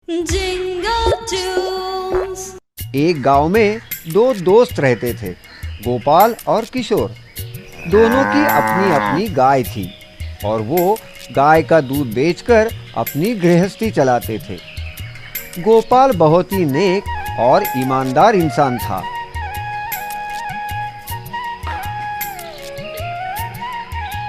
Jingle tunes. एक गांव में दो दोस्त रहते थे, गोपाल और किशोर। दोनों की अपनी अपनी गाय थी और वो गाय का दूध बेचकर अपनी गृहस्थी चलाते थे। गोपाल बहुत ही नेक और ईमानदार इंसान था।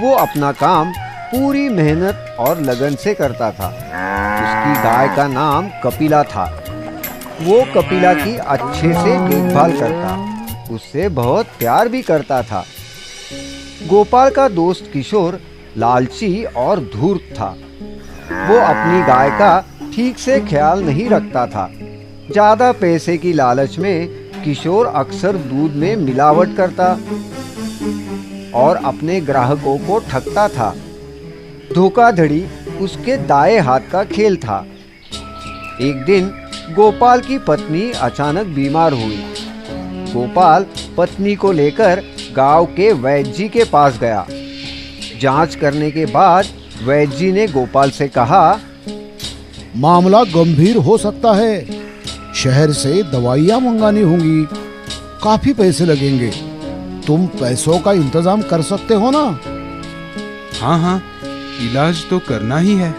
वो अपना काम पूरी मेहनत और लगन से करता था। उसकी गाय का नाम कपिला था। वो कपिला की अच्छे से देखभाल करता, उससे बहुत प्यार भी करता था। गोपाल का दोस्त किशोर लालची और धूर्त था। वो अपनी गाय का ठीक से ख्याल नहीं रखता था। ज्यादा पैसे की लालच में किशोर अक्सर दूध में मिलावट करता और अपने ग्राहकों को ठगता था। धोखाधड़ी उसके दाएं हाथ का खेल था। एक दिन गोपाल की पत्नी अचानक बीमार हुई। गोपाल पत्नी को लेकर गांव के वैद्य जी के पास गया। जांच करने के बाद वैद्य जी ने गोपाल से कहा, मामला गंभीर हो सकता है। शहर से दवाइयाँ मंगानी होंगी, काफी पैसे लगेंगे। तुम पैसों का इंतजाम कर सकते हो ना? हाँ, इलाज तो करना ही है।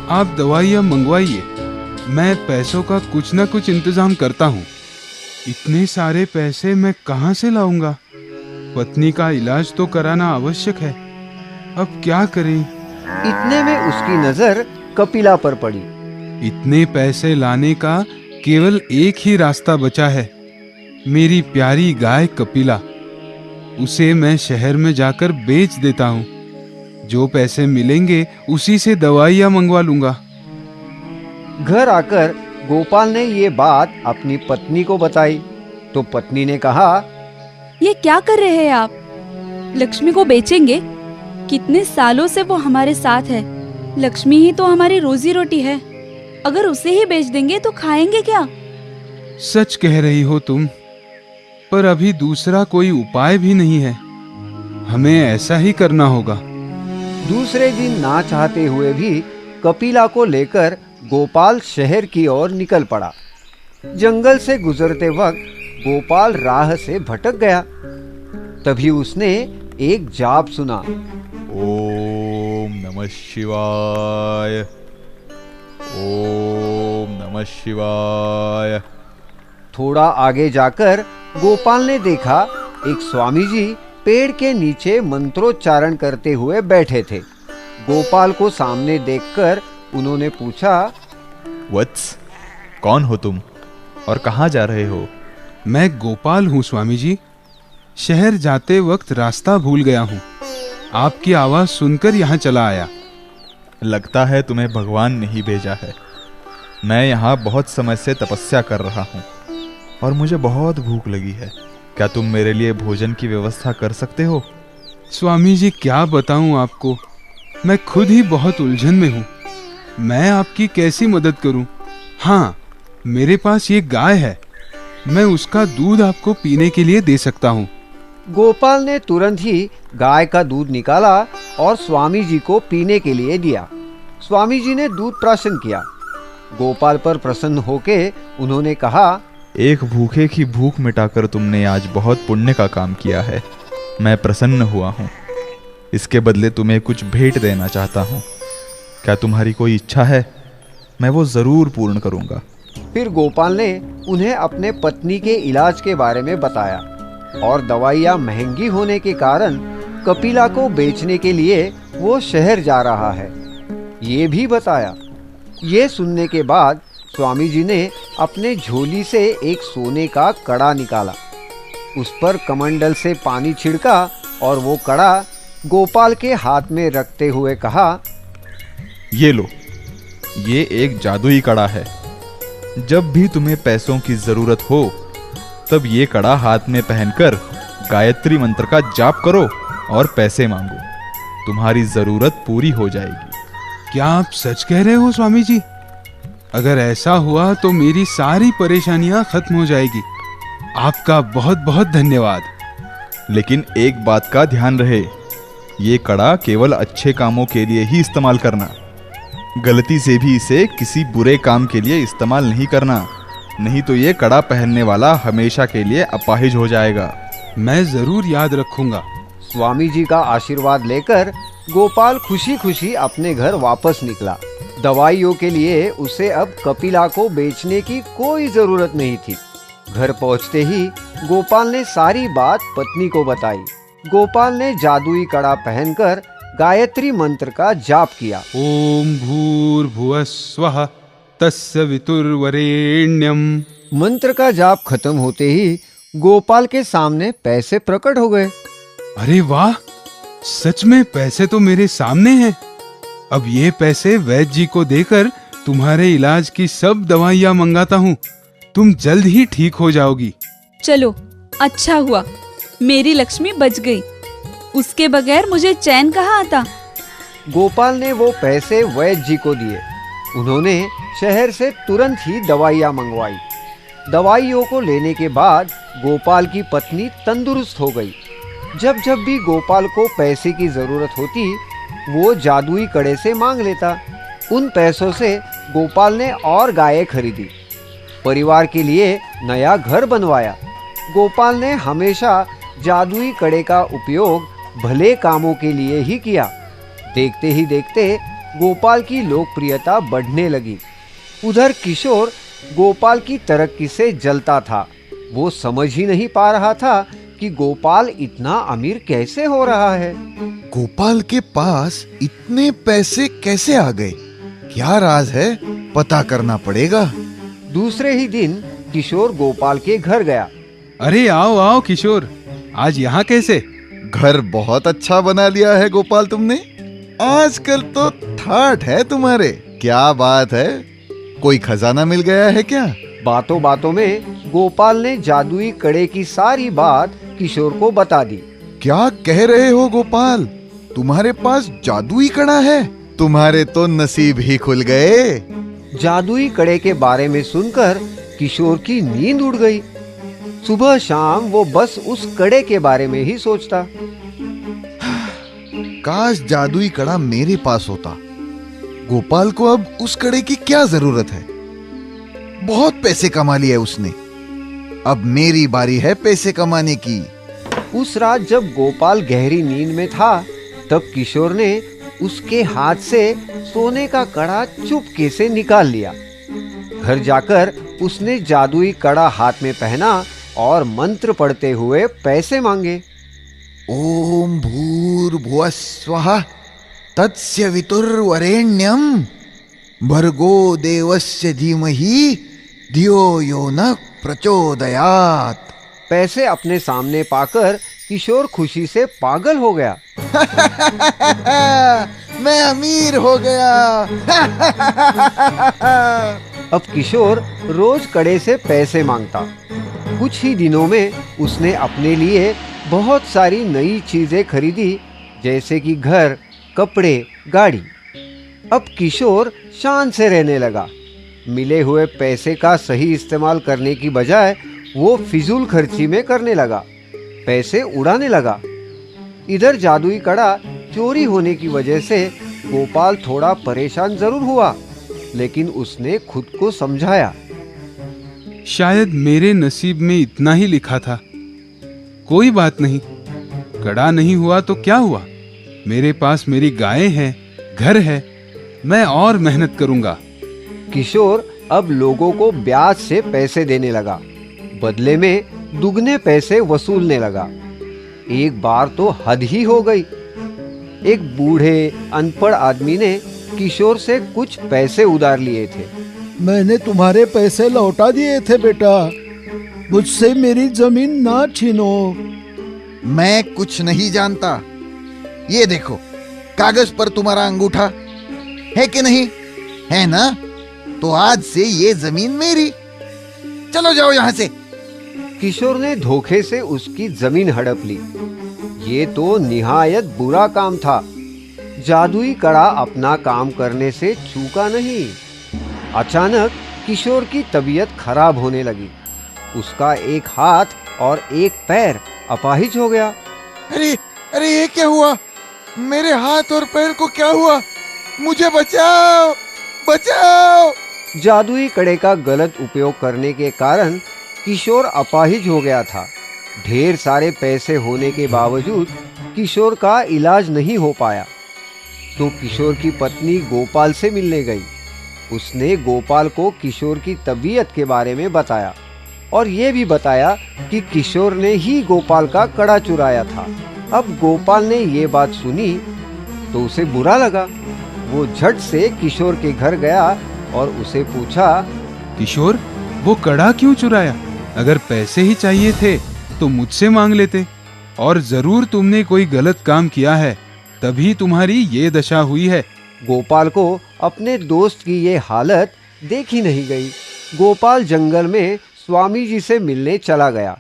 आप दवाइयाँ मंगवाइए, मैं पैसों का कुछ ना कुछ इंतजाम करता हूँ। इतने सारे पैसे मैं कहाँ से लाऊंगा? पत्नी का इलाज तो कराना आवश्यक है। अब क्या करें? इतने में उसकी नजर कपिला पर पड़ी। इतने पैसे लाने का केवल एक ही रास्ता बचा है, मेरी प्यारी गाय कपिला। उसे मैं शहर में जाकर बेच देता हूँ। जो पैसे मिलेंगे उसी से दवाइयाँ मंगवा लूंगा। घर आकर गोपाल ने ये बात अपनी पत्नी को बताई तो पत्नी ने कहा, ये क्या कर रहे हैं आप? लक्ष्मी को बेचेंगे? कितने सालों से वो हमारे साथ है। लक्ष्मी ही तो हमारी रोजी रोटी है। अगर उसे ही बेच देंगे तो खाएंगे क्या? सच कह रही हो तुम, पर अभी दूसरा कोई उपाय भी नहीं है। हमें ऐसा ही करना होगा। दूसरे दिन ना चाहते हुए भी कपिला को लेकर गोपाल शहर की ओर निकल पड़ा। जंगल से गुजरते वक्त गोपाल राह से भटक गया। तभी उसने एक जाप सुना, ओम नमः शिवाय, ओम नमः शिवाय। थोड़ा आगे जाकर गोपाल ने देखा एक स्वामी जी पेड़ के नीचे मंत्रोच्चारण करते हुए बैठे थे। गोपाल को सामने देखकर उन्होंने पूछा, वत्स, कौन हो तुम और कहाँ जा रहे हो? मैं गोपाल हूँ स्वामी जी। शहर जाते वक्त रास्ता भूल गया हूँ। आपकी आवाज सुनकर यहाँ चला आया। लगता है तुम्हें भगवान ने ही भेजा है। मैं यहाँ बहुत समय से तपस्या कर रहा हूँ और मुझे बहुत भूख लगी है। क्या तुम मेरे लिए भोजन की व्यवस्था कर सकते हो? स्वामी जी, क्या बताऊँ आपको, मैं खुद ही बहुत उलझन में हूँ। मैं आपकी कैसी मदद करूँ? हाँ, मेरे पास ये गाय है, मैं उसका दूध आपको पीने के लिए दे सकता हूँ। गोपाल ने तुरंत ही गाय का दूध निकाला और स्वामी जी को पीने के लिए दिया। स्वामी जी ने दूध प्राशन किया। गोपाल पर प्रसन्न होके उन्होंने कहा, एक भूखे की भूख मिटाकर तुमने आज बहुत पुण्य का काम किया है। मैं प्रसन्न हुआ हूँ। इसके बदले तुम्हें कुछ भेंट देना चाहता हूँ। क्या तुम्हारी कोई इच्छा है? मैं वो जरूर पूर्ण करूँगा। फिर गोपाल ने उन्हें अपने पत्नी के इलाज के बारे में बताया और दवाइयाँ महंगी होने के कारण कपिला को बेचने के लिए वो शहर जा रहा है, ये भी बताया। ये सुनने के बाद स्वामी जी ने अपने झोली से एक सोने का कड़ा निकाला, उस पर कमंडल से पानी छिड़का और वो कड़ा गोपाल के हाथ में रखते हुए कहा, ये लो, ये एक जादुई कड़ा है। जब भी तुम्हें पैसों की जरूरत हो तब ये कड़ा हाथ में पहनकर गायत्री मंत्र का जाप करो और पैसे मांगो। तुम्हारी जरूरत पूरी हो जाएगी। क्या आप सच कह रहे हो स्वामी जी? अगर ऐसा हुआ तो मेरी सारी परेशानियां खत्म हो जाएगी। आपका बहुत बहुत धन्यवाद। लेकिन एक बात का ध्यान रहे, ये कड़ा केवल अच्छे कामों के लिए ही इस्तेमाल करना। गलती से भी इसे किसी बुरे काम के लिए इस्तेमाल नहीं करना, नहीं तो ये कड़ा पहनने वाला हमेशा के लिए अपाहिज हो जाएगा। मैं जरूर याद रखूंगा। स्वामी जी का आशीर्वाद लेकर गोपाल खुशी खुशी अपने घर वापस निकला। दवाइयों के लिए उसे अब कपिला को बेचने की कोई जरूरत नहीं थी। घर पहुंचते ही गोपाल ने सारी बात पत्नी को बताई। गोपाल ने जादुई कड़ा पहनकर गायत्री मंत्र का जाप किया। ओम भूर्भुवः स्वः तस्य वितुर्वरेण्यम। मंत्र का जाप खत्म होते ही गोपाल के सामने पैसे प्रकट हो गए। अरे वाह, सच में पैसे तो मेरे सामने हैं। अब ये पैसे वैद्य जी को देकर तुम्हारे इलाज की सब दवाइयाँ मंगाता हूँ। तुम जल्द ही ठीक हो जाओगी। चलो, अच्छा हुआ, मेरी लक्ष्मी बच गई। उसके बगैर मुझे चैन कहाँ आता। गोपाल ने वो पैसे वैद्य जी को दिए। उन्होंने शहर से तुरंत ही दवाइयाँ मंगवाई। दवाइयों को लेने के बाद गोपाल की पत्नी तंदुरुस्त हो गई। जब जब भी गोपाल को पैसे की जरूरत होती, वो जादुई कड़े से मांग लेता। उन पैसों से गोपाल ने और गायें खरीदी, परिवार के लिए नया घर बनवाया। गोपाल ने हमेशा जादुई कड़े का उपयोग भले कामों के लिए ही किया। देखते ही देखते गोपाल की लोकप्रियता बढ़ने लगी। उधर किशोर गोपाल की तरक्की से जलता था। वो समझ ही नहीं पा रहा था कि गोपाल इतना अमीर कैसे हो रहा है। गोपाल के पास इतने पैसे कैसे आ गए? क्या राज है? पता करना पड़ेगा। दूसरे ही दिन किशोर गोपाल के घर गया। अरे आओ आओ किशोर, आज यहाँ कैसे? घर बहुत अच्छा बना लिया है गोपाल तुमने। आजकल तो ठाठ है तुम्हारे। क्या बात है? कोई खजाना मिल गया है क्या? बातों बातों में गोपाल ने जादुई कड़े की सारी बात किशोर को बता दी। क्या कह रहे हो गोपाल? तुम्हारे पास जादुई कड़ा है? तुम्हारे तो नसीब ही खुल गए। जादुई कड़े के बारे में सुनकर किशोर की नींद उड़ गई। सुबह शाम वो बस उस कड़े के बारे में ही सोचता। काश जादुई कड़ा मेरे पास होता। गोपाल को अब उस कड़े की क्या जरूरत है? बहुत पैसे कमा लिए उसने। अब मेरी बारी है पैसे कमाने की। उस रात जब गोपाल गहरी नींद में था, तब किशोर ने उसके हाथ से सोने का कड़ा चुपके से निकाल लिया। घर जाकर उसने जादुई कड़ा हाथ में पहना और मंत्र पढ़ते हुए पैसे मांगे। ओम भूर्भुवः स्वः तस्य वितुर्वरेण्यम भर्गो देवस्य धीमहि धियो यो न प्रचोदयात्। पैसे अपने सामने पाकर किशोर खुशी से पागल हो गया। मैं अमीर हो गया। अब किशोर रोज कड़े से पैसे मांगता। कुछ ही दिनों में उसने अपने लिए बहुत सारी नई चीजें खरीदी, जैसे कि घर, कपड़े, गाड़ी। अब किशोर शान से रहने लगा। मिले हुए पैसे का सही इस्तेमाल करने की बजाय वो फिजूल खर्ची में करने लगा, पैसे उड़ाने लगा। इधर जादुई कड़ा चोरी होने की वजह से गोपाल थोड़ा परेशान जरूर हुआ, लेकिन उसने खुद को समझाया। शायद मेरे नसीब में इतना ही लिखा था। कोई बात नहीं, कड़ा नहीं हुआ तो क्या हुआ? मेरे पास मेरी गायें हैं, घर है, मैं और मेहनत करूंगा। किशोर अब लोगों को ब्याज से पैसे देने लगा, बदले में दुगने पैसे वसूलने लगा। एक बार तो हद ही हो गई। एक बूढ़े अनपढ़ आदमी ने किशोर से कुछ पैसे उधार लिए थे। मैंने तुम्हारे पैसे लौटा दिए थे बेटा, मुझसे मेरी जमीन ना छीनो। मैं कुछ नहीं जानता। ये देखो, कागज पर तुम्हारा अंगूठा है कि नहीं है ना? तो आज से ये जमीन मेरी। चलो जाओ यहाँ से। किशोर ने धोखे से उसकी जमीन हड़प ली। ये तो निहायत बुरा काम था। जादुई कड़ा अपना काम करने से चूका नहीं। अचानक किशोर की तबीयत खराब होने लगी। उसका एक हाथ और एक पैर अपाहिज हो गया। अरे अरे, ये क्या हुआ? मेरे हाथ और पैर को क्या हुआ? मुझे बचाओ। बचाओ। जादुई कड़े का गलत उपयोग करने के कारण किशोर अपाहिज हो गया था। ढेर सारे पैसे होने के बावजूद किशोर का इलाज नहीं हो पाया। तो किशोर की पत्नी गोपाल से मिलने गई। उसने गोपाल को किशोर की तबीयत के बारे में बताया और ये भी बताया कि किशोर ने ही गोपाल का कड़ा चुराया था। अब गोपाल ने ये बात सुनी तो उसे बुरा लगा। वो झट से किशोर के घर गया और उसे पूछा, किशोर, वो कड़ा क्यों चुराया? अगर पैसे ही चाहिए थे तो मुझसे मांग लेते। और जरूर तुमने कोई गलत काम किया है, तभी तुम्हारी ये दशा हुई है। गोपाल को अपने दोस्त की ये हालत देखी नहीं गई। गोपाल जंगल में स्वामी जी से मिलने चला गया।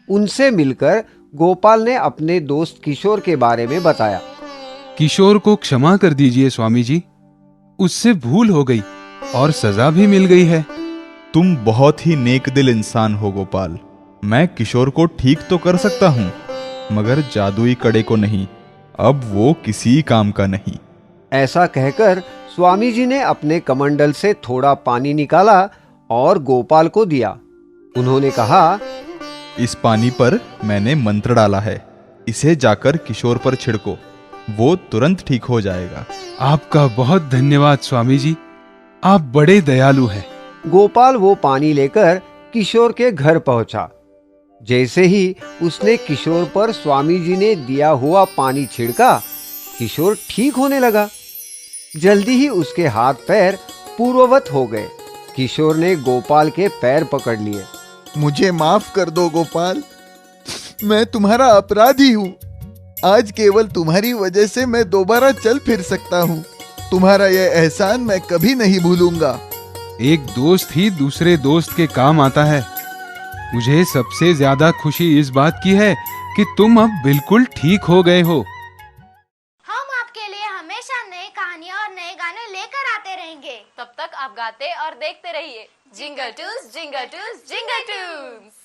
उनसे मिलकर गोपाल ने अपने दोस्त किशोर के बारे में बताया। किशोर को क्षमा कर दीजिए स्वामी जी, उससे भूल हो गई और सजा भी मिल गई है। तुम बहुत ही नेक दिल इंसान हो गोपाल। मैं किशोर को ठीक तो कर सकता हूँ, मगर जादुई कड़े को नहीं। अब वो किसी काम का नहीं। ऐसा कहकर स्वामी जी ने अपने कमंडल से थोड़ा पानी निकाला और गोपाल को दिया। उन्होंने कहा, इस पानी पर मैंने मंत्र डाला है, इसे जाकर किशोर पर छिड़को, वो तुरंत ठीक हो जाएगा। आपका बहुत धन्यवाद स्वामी जी, आप बड़े दयालु हैं। गोपाल वो पानी लेकर किशोर के घर पहुंचा। जैसे ही उसने किशोर पर स्वामी जी ने दिया हुआ पानी छिड़का, किशोर ठीक होने लगा। जल्दी ही उसके हाथ पैर पूर्ववत हो गए। किशोर ने गोपाल के पैर पकड़ लिए। मुझे माफ कर दो गोपाल, मैं तुम्हारा अपराधी हूँ। आज केवल तुम्हारी वजह से मैं दोबारा चल फिर सकता हूँ। तुम्हारा यह एहसान मैं कभी नहीं भूलूंगा। एक दोस्त ही दूसरे दोस्त के काम आता है। मुझे सबसे ज्यादा खुशी इस बात की है कि तुम अब बिल्कुल ठीक हो गए हो। हम आपके लिए हमेशा नई कहानियाँ और नए गाने लेकर आते रहेंगे। तब तक आप गाते और देखते रहिए जिंगल टूस जिंगल टूस जिंगल टूस।